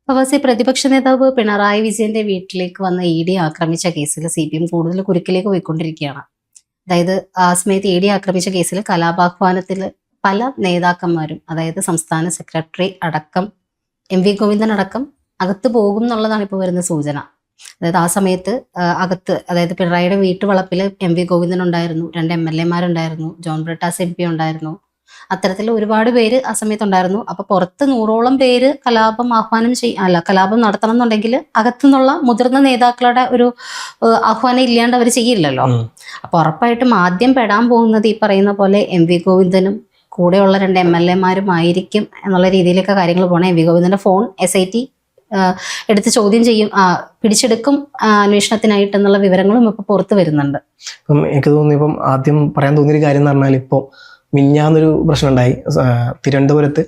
ഫവാസി, പ്രതിപക്ഷ നേതാവ് പിണറായി വിജയന്റെ വീട്ടിലേക്ക് വന്ന ED ആക്രമിച്ച കേസിൽ CPM കൂടുതൽ കുരുക്കിലേക്ക് പോയിക്കൊണ്ടിരിക്കുകയാണ്. അതായത് ആ സമയത്ത് ED ആക്രമിച്ച കേസിൽ കലാപാഹ്വാനത്തിൽ പല നേതാക്കന്മാരും, അതായത് സംസ്ഥാന സെക്രട്ടറി അടക്കം MV ഗോവിന്ദൻ അടക്കം അകത്ത് പോകും എന്നുള്ളതാണ് ഇപ്പോൾ വരുന്ന സൂചന. അതായത് ആ സമയത്ത് അതായത് പിണറായിയുടെ വീട്ടുവളപ്പിൽ MV ഗോവിന്ദൻ ഉണ്ടായിരുന്നു, 2 MLA മാരുണ്ടായിരുന്നു, ജോൺ ബ്രിട്ടാസ് MP ഉണ്ടായിരുന്നു. അത്തരത്തിൽ ഒരുപാട് പേര് ആ സമയത്തുണ്ടായിരുന്നു. അപ്പൊ പുറത്ത് 100ഓളം പേര് കലാപം നടത്തണം എന്നുണ്ടെങ്കിൽ അകത്തുനിന്നുള്ള മുതിർന്ന നേതാക്കളുടെ ഒരു ആഹ്വാനം ഇല്ലാണ്ട് അവർ ചെയ്യില്ലല്ലോ. അപ്പൊ ഉറപ്പായിട്ടും ആദ്യം പെടാൻ പോകുന്നത് ഈ പറയുന്ന പോലെ MV ഗോവിന്ദനും കൂടെയുള്ള 2 MLA മാരും ആയിരിക്കും എന്നുള്ള രീതിയിലൊക്കെ കാര്യങ്ങൾ പോകണം. MV ഗോവിന്ദന്റെ ഫോൺ SIT എടുത്ത് ചോദ്യം ചെയ്യും, പിടിച്ചെടുക്കും അന്വേഷണത്തിനായിട്ട് എന്നുള്ള വിവരങ്ങളും ഇപ്പൊ പുറത്ത് വരുന്നുണ്ട്. ഇപ്പം എനിക്ക് തോന്നി, ഇപ്പം ആദ്യം പറയാൻ തോന്നിയൊരു കാര്യം എന്ന് പറഞ്ഞാൽ, ഇപ്പോൾ മിഞ്ഞാന്നൊരു പ്രശ്നം ഉണ്ടായി. തിരുവനന്തപുരത്ത്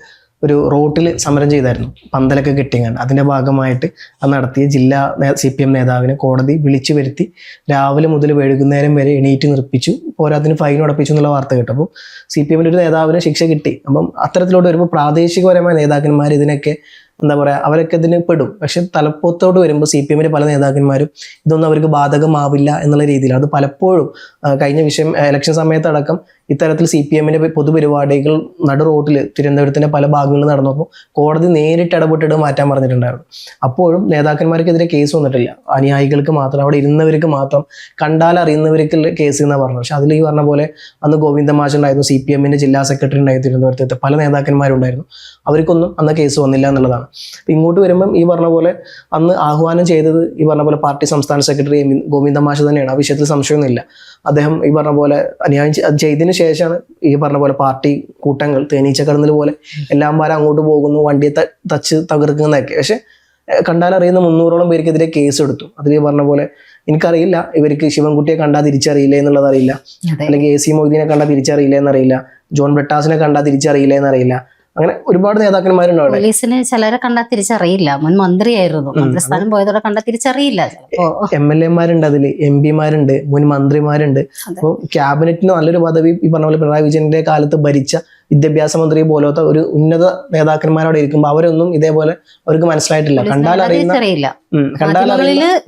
ഒരു റോട്ടിൽ സമരം ചെയ്തായിരുന്നു, പന്തലൊക്കെ കെട്ടിങ്ങാണ്ട്. അതിൻ്റെ ഭാഗമായിട്ട് അത് നടത്തിയ ജില്ലാ CPM നേതാവിനെ കോടതി വിളിച്ചു വരുത്തി രാവിലെ മുതൽ വൈകുന്നേരം വരെ എണീറ്റ് നിർപ്പിച്ചു, പോരാത്തിന് ഫൈൻ അടപ്പിച്ചു എന്നുള്ള വാർത്ത കേട്ടു. അപ്പോൾ CPM ഒരു നേതാവിന് ശിക്ഷ കിട്ടി. അപ്പം അത്തരത്തിലോട്ട് വരുമ്പോൾ പ്രാദേശികപരമായ നേതാക്കന്മാർ ഇതിനൊക്കെ എന്താ പറയുക, അവരൊക്കെ ഇതിന് പെടും. പക്ഷെ തലപ്പത്തോട്ട് വരുമ്പോൾ CPM പല നേതാക്കന്മാരും ഇതൊന്നും അവർക്ക് ബാധകമാവില്ല എന്നുള്ള രീതിയിൽ അത് പലപ്പോഴും കഴിഞ്ഞ ഇലക്ഷൻ സമയത്തടക്കം ഇത്തരത്തിൽ CPM പൊതുപരിപാടികൾ നടു റോട്ടിൽ തിരുവനന്തപുരത്തിന്റെ പല ഭാഗങ്ങളിൽ നടന്നപ്പോൾ കോടതി നേരിട്ട് ഇടപെട്ടിട്ട് മാറ്റാൻ പറഞ്ഞിട്ടുണ്ടായിരുന്നു. അപ്പോഴും നേതാക്കന്മാർക്കെതിരെ കേസ് വന്നിട്ടില്ല, അനുയായികൾക്ക് മാത്രം, അവിടെ ഇരുന്നവർക്ക് മാത്രം, കണ്ടാൽ അറിയുന്നവർക്ക് കേസ് എന്നാണ് പറഞ്ഞത്. പക്ഷെ അതിൽ ഈ പറഞ്ഞ പോലെ അന്ന് ഗോവിന്ദ മാഷ് ഉണ്ടായിരുന്നു, CPM ജില്ലാ സെക്രട്ടറി ഉണ്ടായിരുന്നു, തിരുവനന്തപുരത്തെ പല നേതാക്കന്മാരുണ്ടായിരുന്നു, അവർക്കൊന്നും അന്ന് കേസ് വന്നില്ല എന്നുള്ളതാണ്. ഇങ്ങോട്ട് വരുമ്പം ഈ പറഞ്ഞ പോലെ അന്ന് ആഹ്വാനം ചെയ്തത് ഈ പറഞ്ഞ പോലെ പാർട്ടി സംസ്ഥാന സെക്രട്ടറി ഗോവിന്ദ മാഷ് തന്നെയാണ്. ആ വിഷയത്തിൽ സംശയമൊന്നുമില്ല. അദ്ദേഹം ഈ പറഞ്ഞ പോലെ അന്യായം ചെയ്തതിന് ശേഷമാണ് ഈ പറഞ്ഞ പോലെ പാർട്ടി കൂട്ടങ്ങൾ തേനീച്ചക്കടന്നൽ പോലെ എല്ലാം പാരം അങ്ങോട്ട് പോകുന്നു, വണ്ടിയെ തച്ച് തകർക്കുന്നതൊക്കെ. പക്ഷെ കണ്ടാലറിയുന്ന 300ഓളം പേർക്കെതിരെ കേസ് എടുത്തു. അതിൽ ഈ പറഞ്ഞ പോലെ എനിക്കറിയില്ല ഇവർക്ക് ശിവൻകുട്ടിയെ കണ്ടാൽ തിരിച്ചറിയില്ല എന്നുള്ളത് അറിയില്ല, അല്ലെങ്കിൽ AC മൊയ്തീനെ കണ്ടാൽ തിരിച്ചറിയില്ല എന്നറിയില്ല, ജോൺ ബ്രിട്ടാസിനെ കണ്ടാൽ തിരിച്ചറിയില്ല എന്നറിയില്ല. അങ്ങനെ ഒരുപാട് നേതാക്കന്മാരുണ്ട് അവിടെ. പോലീസിന് ചിലരെ കണ്ടാൽ തിരിച്ചറിയില്ല, മുൻ മന്ത്രിയായിരുന്നു, മന്ത്രിസ്ഥാനം പോയതോടെ കണ്ടാൽ തിരിച്ചറിയില്ല. MLA മാരുണ്ട്, അതിൽ MP മാരുണ്ട്, മുൻ മന്ത്രിമാരുണ്ട്. അപ്പോൾ ക്യാബിനറ്റിന് നല്ലൊരു പദവി ഈ പറഞ്ഞ പോലെ പിണറായി വിജയന്റെ കാലത്ത് ഭരിച്ച വിദ്യാഭ്യാസ മന്ത്രി പോലത്തെ ഒരു ഉന്നത നേതാക്കന്മാരോടെ ഇരിക്കുമ്പോൾ അവരൊന്നും ഇതേപോലെ അവർക്ക് മനസ്സിലായിട്ടില്ല.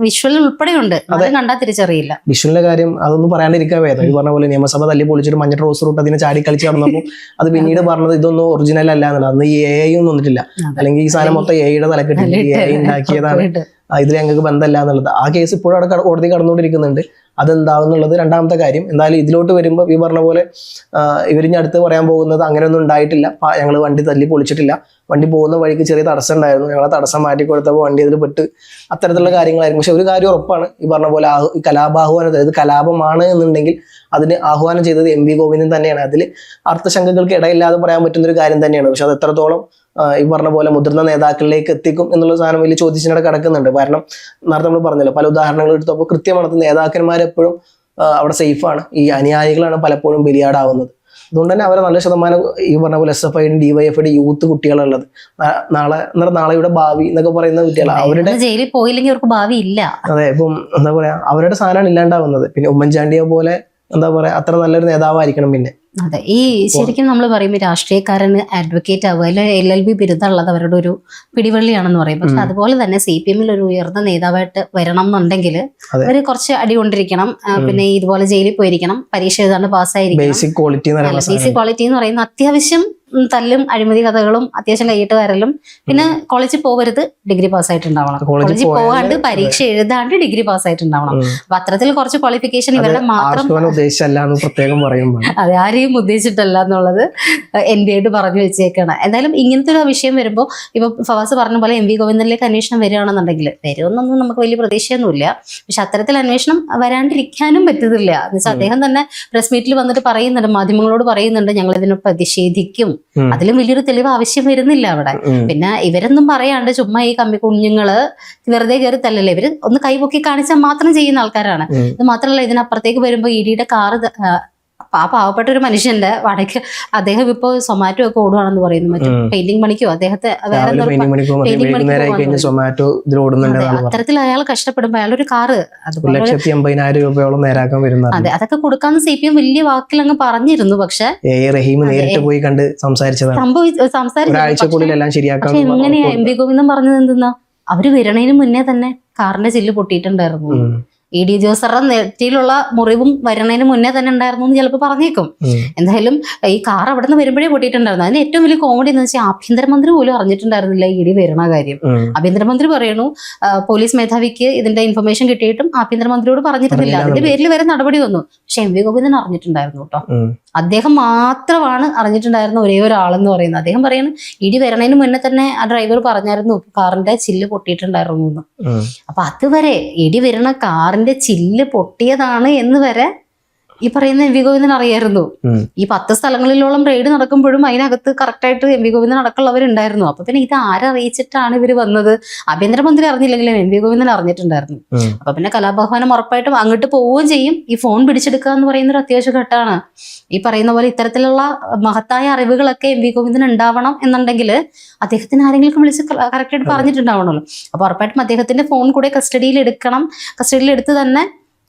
വിഷ്വൽ ഉൾപ്പെടെയുണ്ട്, കണ്ടാൽ തിരിച്ചറിയില്ല. വിഷ്വലിന്റെ കാര്യം അതൊന്നും പറയാണ്ടിരിക്കാൻ വേദം. ഈ പറഞ്ഞ പോലെ നിയമസഭ തല്ലി പൊളിച്ചിട്ട് മഞ്ഞ റോസ് റൂട്ട് അതിനെ ചാടി കളിച്ച് നടന്നപ്പോൾ അത് പിന്നീട് പറഞ്ഞത് ഇതൊന്നും ഒറിജിനൽ അല്ല എന്നുള്ളത്. അന്ന് ഈ AI ഒന്നും വന്നിട്ടില്ല, അല്ലെങ്കിൽ ഈ സാധനം മൊത്തം AIയുടെ തലക്കെട്ടില്ല, AI ഉണ്ടാക്കിയതാണ്, ഇതിൽ ഞങ്ങൾക്ക് ബന്ധമല്ല എന്നുള്ളത്. ആ കേസ് ഇപ്പോഴും അവിടെ കോടതി കടന്നുകൊണ്ടിരിക്കുന്നുണ്ട്. അതെന്താവുന്നുള്ളത് രണ്ടാമത്തെ കാര്യം. എന്തായാലും ഇതിലോട്ട് വരുമ്പോൾ ഈ പറഞ്ഞ പോലെ ഇവരിഞ്ഞ അടുത്ത് പറയാൻ പോകുന്നത് അങ്ങനെയൊന്നും ഉണ്ടായിട്ടില്ല, ഞങ്ങൾ വണ്ടി തല്ലി പൊളിച്ചിട്ടില്ല, വണ്ടി പോകുന്ന വഴിക്ക് ചെറിയ തടസ്സം ഉണ്ടായിരുന്നു, ഞങ്ങളെ തടസ്സം മാറ്റി കൊടുത്തപ്പോൾ വണ്ടി അതിൽ പെട്ട്, അത്തരത്തിലുള്ള കാര്യങ്ങളായിരുന്നു. പക്ഷെ ഒരു കാര്യം ഉറപ്പാണ്, ഈ പറഞ്ഞ പോലെ കലാപാഹ്വാനം, അതായത് കലാപമാണ് എന്നുണ്ടെങ്കിൽ അതിന് ആഹ്വാനം ചെയ്തത് MV ഗോവിന്ദൻ തന്നെയാണ്. അതിൽ അർത്ഥശങ്കകൾക്ക് ഇടയില്ലാതെ പറയാൻ പറ്റുന്ന ഒരു കാര്യം തന്നെയാണ്. പക്ഷെ അത് എത്രത്തോളം ഈ പറഞ്ഞ പോലെ മുതിർന്ന നേതാക്കളിലേക്ക് എത്തിക്കും എന്നുള്ള സാധനം വലിയ ചോദ്യത്തിനിടെ കിടക്കുന്നുണ്ട്. കാരണം നേരത്തെ നമ്മൾ പറഞ്ഞല്ലോ, പല ഉദാഹരണങ്ങൾ എടുത്തപ്പോൾ കൃത്യമാണ് നേതാക്കന്മാരെപ്പോഴും അവിടെ സേഫാണ്, ഈ അനുയായികളാണ് പലപ്പോഴും ബലിയാടാവുന്നത്. അതുകൊണ്ട് തന്നെ അവരെ നല്ല ശതമാനം ഈ പറഞ്ഞ പോലെ SFI DYFI യൂത്ത് കുട്ടികളുള്ളത്. നാളെയുടെ ഭാവി എന്നൊക്കെ പറയുന്ന കുട്ടികളാണ്. അവരുടെ ജയിലിൽ പോയില്ലെങ്കിൽ അവർക്ക് ഭാവി ഇല്ല. അതെ, ഇപ്പം എന്താ പറയാ, അവരുടെ സാധനമാണ് ഇല്ലാണ്ടാവുന്നത്. പിന്നെ ഉമ്മൻചാണ്ടിയെ പോലെ എന്താ പറയാ, അത്ര നല്ലൊരു നേതാവായിരിക്കണം. പിന്നെ അതെ, ഈ ശരിക്കും നമ്മൾ പറയുമ്പോൾ രാഷ്ട്രീയക്കാരന് അഡ്വക്കേറ്റ് ആവുക, അല്ലെങ്കിൽ LLB ബിരുദമുള്ളത് അവരുടെ ഒരു പിടിവള്ളിയാണെന്ന് പറയും. പക്ഷെ അതുപോലെ തന്നെ CPM ഒരു ഉയർന്ന നേതാവായിട്ട് വരണം എന്നുണ്ടെങ്കിൽ അവര് കുറച്ച് അടി കൊണ്ടിരിക്കണം, പിന്നെ ഇതുപോലെ ജയിലിൽ പോയിരിക്കണം, പരീക്ഷ എഴുതാണ്ട് പാസ്സായിരിക്കണം. ബേസിക് ക്വാളിറ്റി എന്ന് പറയുന്ന അത്യാവശ്യം തല്ലും അഴിമതി കഥകളും അത്യാവശ്യം കൈയിട്ട് വരലും, പിന്നെ കോളേജിൽ പോകരുത്, ഡിഗ്രി പാസ്സായിട്ടുണ്ടാവണം, കോളേജിൽ പോകാണ്ട് പരീക്ഷ എഴുതാണ്ട് ഡിഗ്രി പാസ്സായിട്ടുണ്ടാവണം. അപ്പൊ അത്തരത്തിൽ കുറച്ച് ക്വാളിഫിക്കേഷൻ ഇവരുടെ മാത്രം അതെ, ആരെയും ഉദ്ദേശിച്ചിട്ടല്ല എന്നുള്ളത് NBA ആയിട്ട് പറഞ്ഞു വെച്ചേക്കാണ്. എന്തായാലും ഇങ്ങനത്തെ ഒരു വിഷയം വരുമ്പോൾ ഇപ്പൊ ഫവാസ് പറഞ്ഞ പോലെ MV ഗോവിന്ദനിലേക്ക് അന്വേഷണം വരികയാണെന്നുണ്ടെങ്കിൽ, വരുമെന്നൊന്നും നമുക്ക് വലിയ പ്രതീക്ഷയൊന്നുമില്ല. പക്ഷെ അത്തരത്തിൽ അന്വേഷണം വരാണ്ടിരിക്കാനും പറ്റുന്നില്ല. എന്നുവെച്ചാൽ അദ്ദേഹം തന്നെ പ്രസ് മീറ്റിൽ വന്നിട്ട് പറയുന്നുണ്ട്, മാധ്യമങ്ങളോട് പറയുന്നുണ്ട്, ഞങ്ങൾ ഇതിനെ പ്രതിഷേധിക്കും. അതിലും വലിയൊരു തെളിവ് ആവശ്യം വരുന്നില്ല അവിടെ. പിന്നെ ഇവരൊന്നും പറയാണ്ട് ചുമ്മാ ഈ കമ്പി കുഞ്ഞുങ്ങള് വെറുതെ കയറി തല്ലല്ലേ, ഇവര് ഒന്ന് കൈപൊക്കി കാണിച്ചാൽ മാത്രം ചെയ്യുന്ന ആൾക്കാരാണ്. ഇത് മാത്രമല്ല, ഇതിനപ്പുറത്തേക്ക് വരുമ്പോൾ EDയുടെ കാറ് ആ പാവപ്പെട്ട ഒരു മനുഷ്യന്റെ വാടക അദ്ദേഹം ഇപ്പൊ സൊമാറ്റോ ഒക്കെ ഓടുവാണെന്ന് പറയുന്നു, മറ്റേ പെയിന്റിംഗ് പണിക്കോ അദ്ദേഹത്തെ വേറെ അത്തരത്തിൽ അയാൾ കഷ്ടപ്പെടുമ്പോ അയാളൊരു കാറ് അതുപോലെ 1,80,000 രൂപയോളം നേരാക്കാൻ വരുന്നത്. അതെ, അതൊക്കെ കൊടുക്കാന്ന് CPM വലിയ വാക്കിൽ അങ്ങ് പറഞ്ഞിരുന്നു. പക്ഷെ റഹീം നേരിട്ട് പോയി കണ്ട് സംസാരിച്ചതാണ്. പക്ഷെ എങ്ങനെയാ MP ഗോവിന്ദൻ പറഞ്ഞത് എന്തെന്നാ, അവര് വരണതിന് മുന്നേ തന്നെ കാറിന്റെ ചില്ല് പൊട്ടിയിട്ടുണ്ടായിരുന്നു. ED ജോസറുടെ നെറ്റിയിലുള്ള മുറിവും വരണതിന് മുന്നേ തന്നെ ഉണ്ടായിരുന്നു എന്ന് ചിലപ്പോൾ പറഞ്ഞേക്കും. എന്തായാലും ഈ കാർ അവിടെ നിന്ന് വരുമ്പോഴേ പൊട്ടിയിട്ടുണ്ടായിരുന്നു. അതിന് ഏറ്റവും വലിയ കോമഡി എന്ന് വെച്ചാൽ ആഭ്യന്തരമന്ത്രി പോലും അറിഞ്ഞിട്ടുണ്ടായിരുന്നില്ല ED വരണ കാര്യം. ആഭ്യന്തരമന്ത്രി പറയണു പോലീസ് മേധാവിക്ക് ഇതിന്റെ ഇൻഫർമേഷൻ കിട്ടിയിട്ടും ആഭ്യന്തരമന്ത്രിയോട് പറഞ്ഞിരുന്നില്ല. അതിന്റെ പേരിൽ വരെ നടപടി വന്നു. പക്ഷെ MP ഗോവിന്ദൻ അറിഞ്ഞിട്ടുണ്ടായിരുന്നു കേട്ടോ. അദ്ദേഹം മാത്രമാണ് അറിഞ്ഞിട്ടുണ്ടായിരുന്ന ഒരേ ഒരാളെന്ന് പറയുന്നത്. അദ്ദേഹം പറയുന്നത് ED വരണതിന് മുന്നേ തന്നെ ആ ഡ്രൈവർ പറഞ്ഞായിരുന്നു കാറിന്റെ ചില്ല് പൊട്ടിയിട്ടുണ്ടായിരുന്നു എന്ന്. അപ്പൊ അതുവരെ ED വരണ കാറിന്റെ ചില്ല് പൊട്ടിയതാണ് എന്ന് വരെ ഈ പറയുന്ന MP ഗോവിന്ദൻ അറിയായിരുന്നു. ഈ 10 സ്ഥലങ്ങളിലോളം റെയ്ഡ് നടക്കുമ്പോഴും അതിനകത്ത് കറക്റ്റായിട്ട് MP ഗോവിന്ദൻ അടക്കമുള്ളവരുണ്ടായിരുന്നു. അപ്പൊ പിന്നെ ഇത് ആരറിയിച്ചിട്ടാണ് ഇവര് വന്നത്? ആഭ്യന്തരമന്ത്രി അറിഞ്ഞില്ലെങ്കിലും MP ഗോവിന്ദൻ അറിഞ്ഞിട്ടുണ്ടായിരുന്നു. അപ്പൊ പിന്നെ കലാഭവനം ഉറപ്പായിട്ടും അങ്ങോട്ട് പോവുകയും ചെയ്യും. ഈ ഫോൺ പിടിച്ചെടുക്കുക എന്ന് പറയുന്ന ഒരു അത്യാവശ്യ ഘട്ടമാണ്. ഈ പറയുന്ന പോലെ ഇത്തരത്തിലുള്ള മഹത്തായ അറിവുകളൊക്കെ MP ഗോവിന്ദൻ ഉണ്ടാവണം എന്നുണ്ടെങ്കിൽ അദ്ദേഹത്തിന് ആരെങ്കിലും വിളിച്ച് കറക്റ്റായിട്ട് പറഞ്ഞിട്ടുണ്ടാവണമല്ലോ. അപ്പൊ ഉറപ്പായിട്ടും അദ്ദേഹത്തിന്റെ ഫോൺ കൂടെ കസ്റ്റഡിയിൽ എടുത്ത് തന്നെ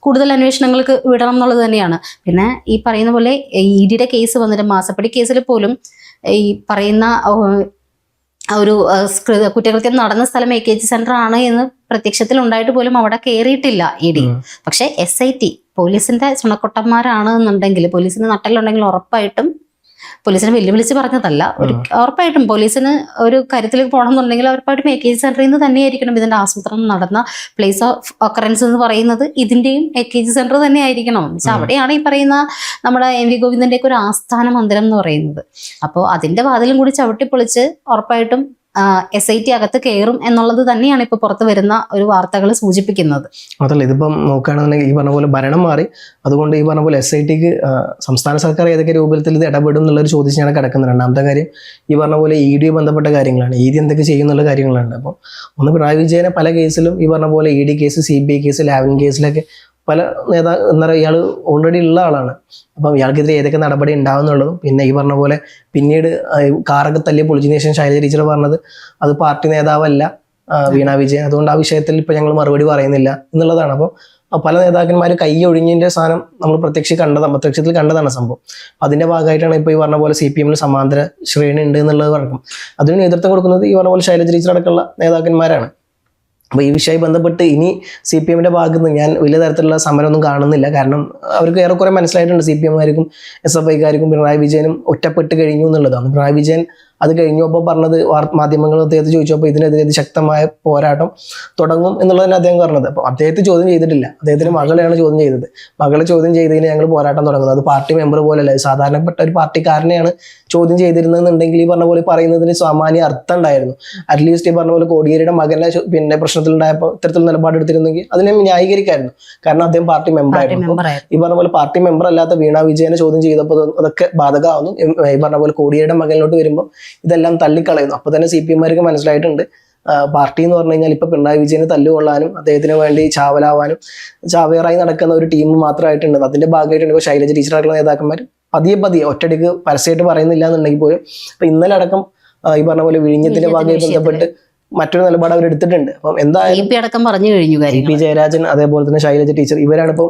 കൂടുതൽ അന്വേഷണങ്ങൾക്ക് വിടണം എന്നുള്ളത് തന്നെയാണ്. പിന്നെ ഈ പറയുന്ന പോലെ EDയുടെ കേസ് വന്നിട്ട് മാസപ്പടി കേസിൽ പോലും ഈ പറയുന്ന ഒരു കുറ്റകൃത്യം നടന്ന സ്ഥലം AKG സെന്റർ ആണ് എന്ന് പ്രത്യക്ഷത്തിൽ ഉണ്ടായിട്ട് പോലും അവിടെ കയറിയിട്ടില്ല ED. പക്ഷെ SIT പോലീസിന്റെ ചുണക്കൊട്ടന്മാരാണ് എന്നുണ്ടെങ്കിൽ, പോലീസിന് നട്ടലുണ്ടെങ്കിൽ ഉറപ്പായിട്ടും, പോലീസിനെ വെല്ലുവിളിച്ച് പറഞ്ഞതല്ല, ഉറപ്പായിട്ടും പോലീസിന് ഒരു കാര്യത്തിലേക്ക് പോകണം എന്നുണ്ടെങ്കിൽ ഉറപ്പായിട്ടും AKG സെന്ററിൽ നിന്ന് തന്നെയായിരിക്കണം ഇതിന്റെ ആസൂത്രണം നടന്ന പ്ലേസ് ഓഫ് ഒക്കറൻസ് എന്ന് പറയുന്നത് ഇതിന്റെയും AKG സെന്റർ തന്നെ ആയിരിക്കണം. എന്നുവെച്ചാൽ അവിടെയാണ് ഈ പറയുന്ന നമ്മുടെ MP ഗോവിന്ദന്റെ ഒക്കെ ഒരു ആസ്ഥാന മന്ദിരം എന്ന് പറയുന്നത്. അപ്പോൾ അതിന്റെ വാതിലും കൂടി ചവിട്ടിപ്പൊളിച്ച് ഉറപ്പായിട്ടും SIT അകത്ത് കയറും എന്നുള്ളത് തന്നെയാണ് ഇപ്പൊ പുറത്ത് വരുന്ന ഒരു വാർത്തകൾ സൂചിപ്പിക്കുന്നത്. അതല്ല, ഇതിപ്പം നോക്കുകയാണെന്നുണ്ടെങ്കിൽ ഈ പറഞ്ഞ പോലെ ഭരണം മാറി, അതുകൊണ്ട് ഈ പറഞ്ഞ പോലെ SITക്ക് സംസ്ഥാന സർക്കാർ ഏതൊക്കെ രൂപത്തിൽ ഇത് ഇടപെടും എന്നുള്ളൊരു ചോദിച്ചാണ് കിടക്കുന്നത്. രണ്ടാമത്തെ കാര്യം ഈ പറഞ്ഞ പോലെ ED ബന്ധപ്പെട്ട കാര്യങ്ങളാണ്. ED എന്തൊക്കെ ചെയ്യുന്നുള്ള കാര്യങ്ങളാണ്. അപ്പം ഒന്ന് പിണറായി വിജയനെ പല കേസിലും ഈ പറഞ്ഞ പോലെ ED കേസ്, CBI കേസ്, ലാവ്ലിൻ കേസിലൊക്കെ പല എന്താ പറയുക, ഇയാൾ ഓൾറെഡി ഉള്ള ആളാണ്. അപ്പം ഇയാൾക്കെതിരെ ഏതൊക്കെ നടപടി ഉണ്ടാവുന്നുള്ളതും, പിന്നെ ഈ പറഞ്ഞ പോലെ പിന്നീട് കാറൊക്കെ തല്ലി പൊളിച്ചതിന് ശേഷം ശൈലജ ടീച്ചർ പറഞ്ഞത് അത് പാർട്ടി നേതാവല്ല വീണ വിജയൻ, അതുകൊണ്ട് ആ വിഷയത്തിൽ ഇപ്പം ഞങ്ങൾ മറുപടി പറയുന്നില്ല എന്നുള്ളതാണ്. അപ്പം പല നേതാക്കന്മാർ കൈ ഒഴിഞ്ഞതിൻ്റെ സാധനം നമ്മൾ പ്രത്യക്ഷത്തിൽ കണ്ടതാണ് സംഭവം. അതിൻ്റെ ഭാഗമായിട്ടാണ് ഇപ്പോൾ ഈ പറഞ്ഞ പോലെ CPM സമാന്തര ശ്രേണി ഉണ്ട് എന്നുള്ളത് പറഞ്ഞു. അതിന് നേതൃത്വം കൊടുക്കുന്നത് ഈ പറഞ്ഞ പോലെ ശൈലജ ടീച്ചർ അടക്കമുള്ള നേതാക്കന്മാരാണ്. അപ്പോൾ ഈ വിഷയമായി ബന്ധപ്പെട്ട് ഇനി CPMന്റെ ഭാഗത്ത് നിന്ന് ഞാൻ വലിയ തരത്തിലുള്ള സമരമൊന്നും കാണുന്നില്ല. കാരണം അവർക്ക് ഏറെക്കുറെ മനസ്സിലായിട്ടുണ്ട് CPMകാർക്കും SFIക്കാർക്കും പിണറായി വിജയനും ഒറ്റപ്പെട്ട് കഴിഞ്ഞു എന്നുള്ളതാണ്. പിണറായി വിജയൻ അത് കഴിഞ്ഞപ്പോൾ പറഞ്ഞത് മാധ്യമങ്ങൾ അദ്ദേഹത്തെ ചോദിച്ചപ്പോൾ ഇതിനെതിരെ ശക്തമായ പോരാട്ടം തുടങ്ങും എന്നുള്ളതാണ് അദ്ദേഹം പറഞ്ഞത്. അപ്പോൾ അദ്ദേഹത്തെ ചോദ്യം ചെയ്തിട്ടില്ല, അദ്ദേഹത്തിന്റെ മകളെയാണ് ചോദ്യം ചെയ്തത്. മകളെ ചോദ്യം ചെയ്തതിന് ഞങ്ങൾ പോരാട്ടം തുടങ്ങുന്നത്. അത് പാർട്ടി മെമ്പർ പോലെയല്ല, സാധാരണപ്പെട്ട ഒരു പാർട്ടിക്കാരനെയാണ് ചോദ്യം ചെയ്തിരുന്നതെന്നുണ്ടെങ്കിൽ ഈ പറഞ്ഞ പോലെ പറയുന്നതിന് സാമാന്യ അർത്ഥം ഉണ്ടായിരുന്നു. അറ്റ്ലീസ്റ്റ് ഈ പറഞ്ഞ പോലെ കോടിയേരിയുടെ മകനെ പിന്നെ പ്രശ്നത്തിലുണ്ടായപ്പോൾ ഇത്തരത്തിൽ നിലപാടെടുത്തിരുന്നെങ്കിൽ അതിനെ ന്യായീകരിക്കായിരുന്നു. കാരണം അദ്ദേഹം പാർട്ടി മെമ്പറായിരുന്നു. ഈ പറഞ്ഞ പോലെ പാർട്ടി മെമ്പർ അല്ലാത്ത വീണ വിജയനെ ചോദ്യം ചെയ്തപ്പോൾ അതൊക്കെ ബാധകമാവുന്നു. ഈ പറഞ്ഞ പോലെ കോടിയേരിയുടെ മകനിലോട്ട് വരുമ്പോൾ ഇതെല്ലാം തള്ളിക്കളയുന്നു. അപ്പോൾ തന്നെ CPMമാർക്ക് മനസ്സിലായിട്ടുണ്ട് പാർട്ടി എന്ന് പറഞ്ഞു കഴിഞ്ഞാൽ ഇപ്പൊ പിണറായി വിജയന് തല്ലുകൊള്ളാനും അദ്ദേഹത്തിന് വേണ്ടി ചാവേറായി നടക്കുന്ന ഒരു ടീം മാത്രമായിട്ടുണ്ട്. അതിന്റെ ഭാഗമായിട്ടുണ്ട് ഇപ്പോൾ ശൈലജ ടീച്ചറായിട്ടുള്ള നേതാക്കന്മാർ പതിയെ ഒറ്റടിക്ക് പരസ്യമായിട്ട് പറയുന്നില്ല എന്നുണ്ടെങ്കിൽ പോലും ഇപ്പൊ ഇന്നലെ അടക്കം ഈ പറഞ്ഞ പോലെ വിഴിഞ്ഞത്തിന്റെ ഭാഗമായി ബന്ധപ്പെട്ട് മറ്റൊരു നിലപാട് അവർ എടുത്തിട്ടുണ്ട്. അപ്പം എന്തായാലും പറഞ്ഞു കഴിഞ്ഞു EP ജയരാജൻ അതേപോലെ തന്നെ ശൈലജ ടീച്ചർ ഇവരാണ് ഇപ്പം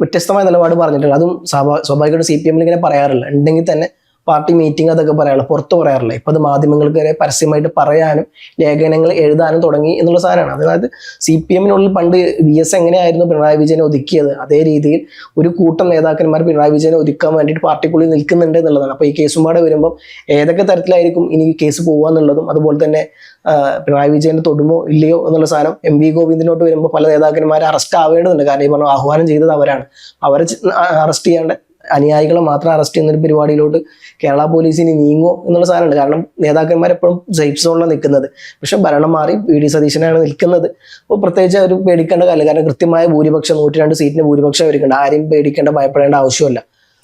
വ്യത്യസ്തമായ നിലപാട് പറഞ്ഞിട്ടുള്ളത്. അതും സ്വാഭാവികമായിട്ട് CPMൽ ഇങ്ങനെ പറയാറില്ല, ഉണ്ടെങ്കിൽ തന്നെ പാർട്ടി മീറ്റിംഗ് അതൊക്കെ പറയാറില്ല, പുറത്ത് പറയാറില്ല. ഇപ്പം അത് മാധ്യമങ്ങൾക്ക് വരെ പരസ്യമായിട്ട് പറയാനും ലേഖനങ്ങൾ എഴുതാനും തുടങ്ങി എന്നുള്ള സാധനമാണ്. അതായത് CPMനുള്ളിൽ പണ്ട് VS എങ്ങനെയായിരുന്നു പിണറായി വിജയനെ ഒതുക്കിയത്, അതേ രീതിയിൽ ഒരു കൂട്ടം നേതാക്കന്മാർ പിണറായി വിജയനെ ഒതുക്കാൻ വേണ്ടിയിട്ട് പാർട്ടിക്കുള്ളിൽ നിൽക്കുന്നുണ്ട് എന്നുള്ളതാണ്. അപ്പോൾ ഈ കേസും പാടെ വരുമ്പോൾ ഏതൊക്കെ തരത്തിലായിരിക്കും ഇനി കേസ് പോകുക എന്നുള്ളതും, അതുപോലെ തന്നെ പിണറായി വിജയനെ തൊടുമോ ഇല്ലയോ എന്നുള്ള സാധനം MP ഗോവിന്ദനോട്ട് വരുമ്പോൾ പല നേതാക്കന്മാരെ അറസ്റ്റ് ആവേണ്ടതുണ്ട്. കാരണം ഈ പറഞ്ഞ ആഹ്വാനം ചെയ്തത് അവരാണ്. അവരെ അറസ്റ്റ് ചെയ്യാണ്ട് അനുയായികളെ മാത്രം അറസ്റ്റ് ചെയ്യുന്ന ഒരു പരിപാടിയിലോട്ട് കേരള പോലീസിന് നീങ്ങോ എന്നുള്ള സാധനമുണ്ട്. കാരണം നേതാക്കന്മാർ എപ്പോഴും സേഫ് സോണിലാണ് നിൽക്കുന്നത്. പക്ഷെ ഭരണം മാറി VD സതീശനാണ് നിൽക്കുന്നത്. അപ്പോൾ പ്രത്യേകിച്ച് അവർ പേടിക്കേണ്ട കാര്യമില്ല. കാരണം കൃത്യമായ ഭൂരിപക്ഷം 102 സീറ്റിന് ഭൂരിപക്ഷം അവർക്കുണ്ട്. ആരെയും പേടിക്കേണ്ട ഭയപ്പെടേണ്ട ആവശ്യമില്ല.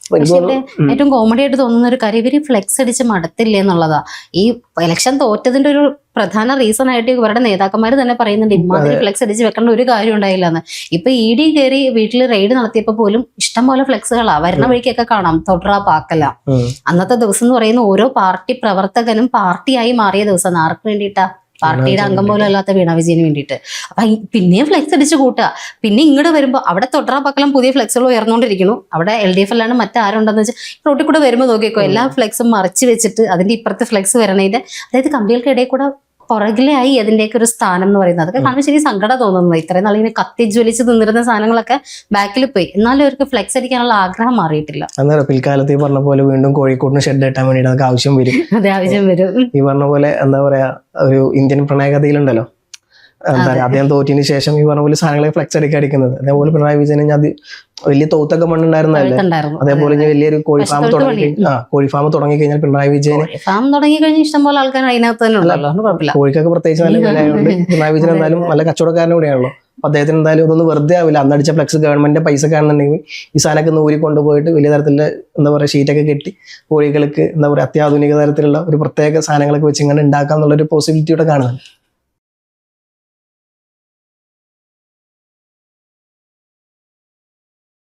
അപ്പൊ എനിക്ക് പക്ഷെ ഇവിടെ ഏറ്റവും കോമഡി ആയിട്ട് തോന്നുന്ന ഒരു കാര്യം ഇവര് ഫ്ലെക്സ് അടിച്ച് മടത്തില്ലേ എന്നുള്ളതാ. ഈ ഇലക്ഷൻ തോറ്റതിന്റെ ഒരു പ്രധാന റീസൺ ആയിട്ട് ഇവരുടെ നേതാക്കന്മാർ തന്നെ പറയുന്നുണ്ട് ഇമാതിരി ഫ്ലെക്സ് അടിച്ച് വെക്കേണ്ട ഒരു കാര്യം ഉണ്ടായില്ല എന്ന്. ഇപ്പൊ ED കയറി വീട്ടിൽ റെയ്ഡ് നടത്തിയപ്പോ പോലും ഇഷ്ടംപോലെ ഫ്ലെക്സുകളാ വരുന്ന വഴിക്കൊക്കെ കാണാം. തൊട്ര പാക്കല അന്നത്തെ ദിവസം എന്ന് പറയുന്ന ഓരോ പാർട്ടി പ്രവർത്തകനും പാർട്ടിയായി മാറിയ ദിവസം. ആർക്ക് വേണ്ടിയിട്ടാ? പാർട്ടിയുടെ അംഗം പോലും അല്ലാത്ത വീണ വിജയന് വേണ്ടിയിട്ട്. അപ്പൊ പിന്നെയും ഫ്ലെക്സ് അടിച്ച് കൂട്ടുക. പിന്നെ ഇങ്ങോട്ട് വരുമ്പോൾ അവിടെ തൊട്ര പക്കലം പുതിയ ഫ്ലെക്സുകൾ ഉയർന്നുകൊണ്ടിരിക്കുന്നു. അവിടെ LDF അല്ലാണ്ട് മറ്റാരുണ്ടെന്ന് വെച്ചാൽ റോട്ടിൽ കൂടെ വരുമ്പോൾ നോക്കിക്കോ എല്ലാ ഫ്ലെക്സും മറച്ചു വെച്ചിട്ട് അതിന്റെ ഇപ്പുറത്തെ ഫ്ലെക്സ് വരണതിന്റെ, അതായത് കമ്പികൾക്കിടയിൽ കൂടെ പുറകിലായി അതിന്റെയൊക്കെ ഒരു സ്ഥാനം എന്ന് പറയുന്നത്. അതൊക്കെ കാണുമ്പോൾ ശരി സങ്കടം തോന്നുന്നത്. ഇത്രയും നാളിങ്ങനെ കത്തിജ്വലിച്ച് നിന്നിരുന്ന സാധനങ്ങളൊക്കെ ബാക്കിൽ പോയി. എന്നാലും അവർക്ക് ഫ്ലെക്സ് അടിക്കാനുള്ള ആഗ്രഹം മാറിയിട്ടില്ല. എന്താ പിൽക്കാലത്ത് ഈ പറഞ്ഞ പോലെ വീണ്ടും കോഴിക്കോടിന് ഷെഡ് കെട്ടാൻ വേണ്ടിയിട്ട് അതൊക്കെ ആവശ്യം വരും. അതെ, ആവശ്യം വരും. ഈ പറഞ്ഞ പോലെ എന്താ പറയാ, ഒരു ഇന്ത്യൻ പ്രണയകഥയിലുണ്ടല്ലോ, എന്താ പറയാ, അദ്ദേഹം തോറ്റിന് ശേഷം ഈ പറഞ്ഞ പോലെ സാധനങ്ങളെ ഫ്ലെക്സ് അടിക്കുന്നത്. അതേപോലെ പിണറായി വിജയൻ അത് വലിയ തോത്തൊക്കെ മണ്ണുണ്ടായിരുന്നല്ലേ, അതേപോലെ ഇനി വലിയൊരു കോഴി ഫാം തുടങ്ങി കഴിഞ്ഞാൽ പിണറായി വിജയൻ ഫാം തുടങ്ങി കഴിഞ്ഞാൽ ഇഷ്ടംപോലെ ആൾക്കാർ അതിനകത്ത് തന്നെ ഉണ്ടല്ലോ, കുഴപ്പമില്ല. കോഴിക്കൊക്കെ പ്രത്യേകിച്ച് നല്ല വിലയായതുകൊണ്ട് പിണറായി വിജയൻ എന്തായാലും നല്ല കച്ചവടക്കാരനും കൂടിയാണല്ലോ. അപ്പൊ അദ്ദേഹത്തിന് എന്തായാലും ഇതൊന്നും വെറുതെ ആവില്ല. അന്നടിച്ച ഫ്ലെക്സ് ഗവൺമെന്റിന്റെ പൈസ കാണുന്നുണ്ടെങ്കിൽ ഈ സാധനമൊക്കെ നൂരി കൊണ്ടുപോയിട്ട് വലിയ തരത്തിലുള്ള എന്താ പറയുക ഷീറ്റൊക്കെ കെട്ടി കോഴികൾക്ക് എന്താ പറയുക അത്യാധുനിക തരത്തിലുള്ള ഒരു പ്രത്യേക സാധനങ്ങളൊക്കെ വെച്ച് ഇങ്ങനെ ഉണ്ടാക്കാം എന്നുള്ളൊരു പോസിബിലിറ്റിയോടെ കാണുന്നുണ്ട്.